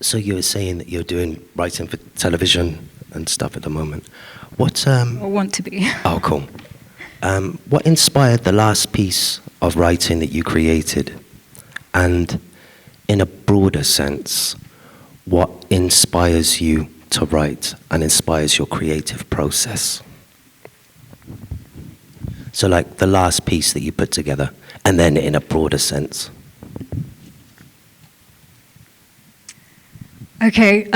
So you were saying that you're doing writing for television and stuff at the moment. What? Or want to be. Oh, cool. What inspired the last piece of writing that you created? And in a broader sense, what inspires you to write and inspires your creative process? So like the last piece that you put together, and then in a broader sense. Okay,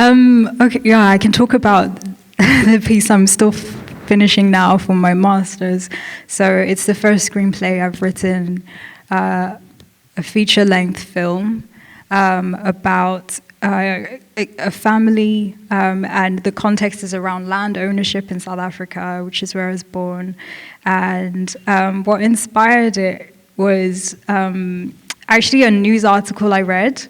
yeah, I can talk about the piece I'm still finishing now for my master's. So it's the first screenplay I've written, a feature-length film about a family, and the context is around land ownership in South Africa, which is where I was born. And what inspired it was actually a news article I read.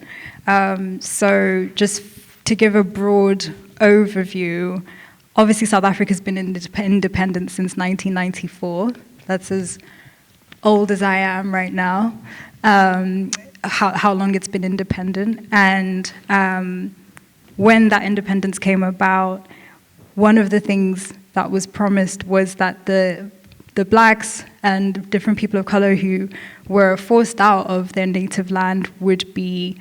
So just to give a broad overview, obviously South Africa's been independent since 1994. That's as old as I am right now, how long it's been independent. And when that independence came about, one of the things that was promised was that the blacks and different people of color who were forced out of their native land would be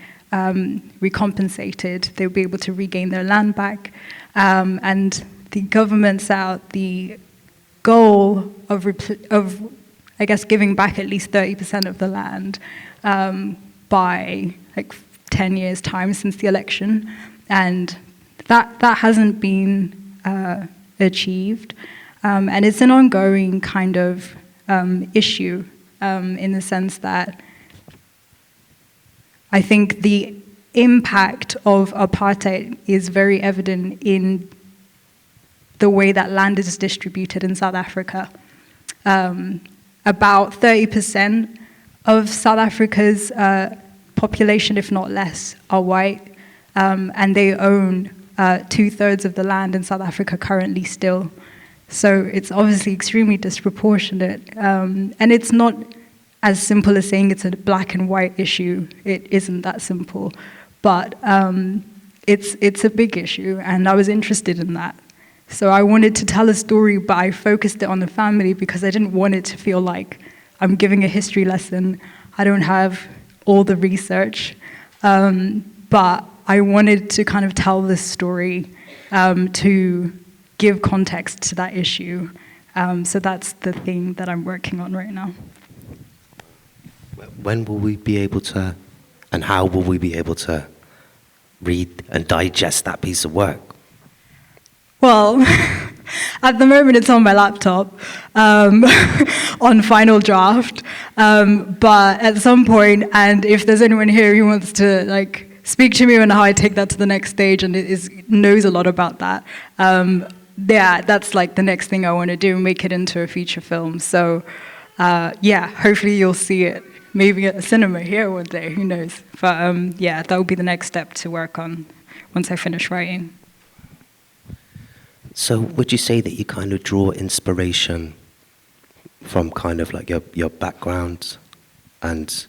recompensated. They would be able to regain their land back. And the government set out the goal of I guess, giving back at least 30% of the land by like 10 years' time since the election. And that hasn't been achieved. And it's an ongoing kind of issue in the sense that I think the impact of apartheid is very evident in the way that land is distributed in South Africa. About 30% of South Africa's population, if not less, are white, and they own 2/3 of the land in South Africa currently still. So it's obviously extremely disproportionate, and it's not as simple as saying it's a black and white issue. It isn't that simple, but it's a big issue, and I was interested in that. So I wanted to tell a story, but I focused it on the family because I didn't want it to feel like I'm giving a history lesson. I don't have all the research, but I wanted to kind of tell this story to give context to that issue. So that's the thing that I'm working on right now. When will we be able to, and how will we be able to read and digest that piece of work? Well, at the moment it's on my laptop on final draft, but at some point, and if there's anyone here who wants to like speak to me on how I take that to the next stage and knows a lot about that, yeah, that's like the next thing I want to do, make it into a feature film. So yeah, hopefully you'll see it maybe at the cinema here one day, who knows. But yeah, that will be the next step to work on once I finish writing. So would you say that you kind of draw inspiration from kind of like your background, and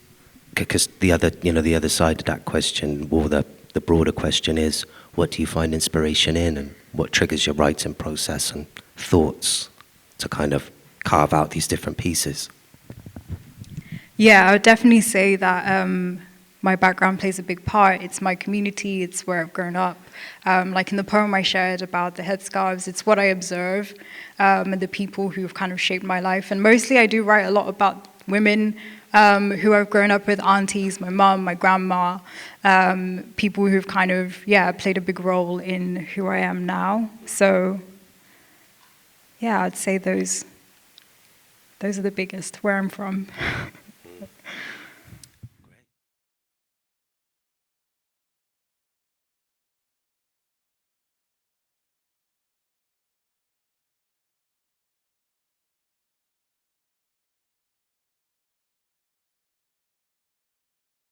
because the other side of that question, or the broader question is, what do you find inspiration in, and what triggers your writing process and thoughts to kind of carve out these different pieces? Yeah, I would definitely say that my background plays a big part. It's my community, it's where I've grown up. Like in the poem I shared about the headscarves, it's what I observe and the people who've kind of shaped my life. And mostly I do write a lot about women who I've grown up with, aunties, my mom, my grandma, people who've kind of, yeah, played a big role in who I am now. So yeah, I'd say those are the biggest, where I'm from.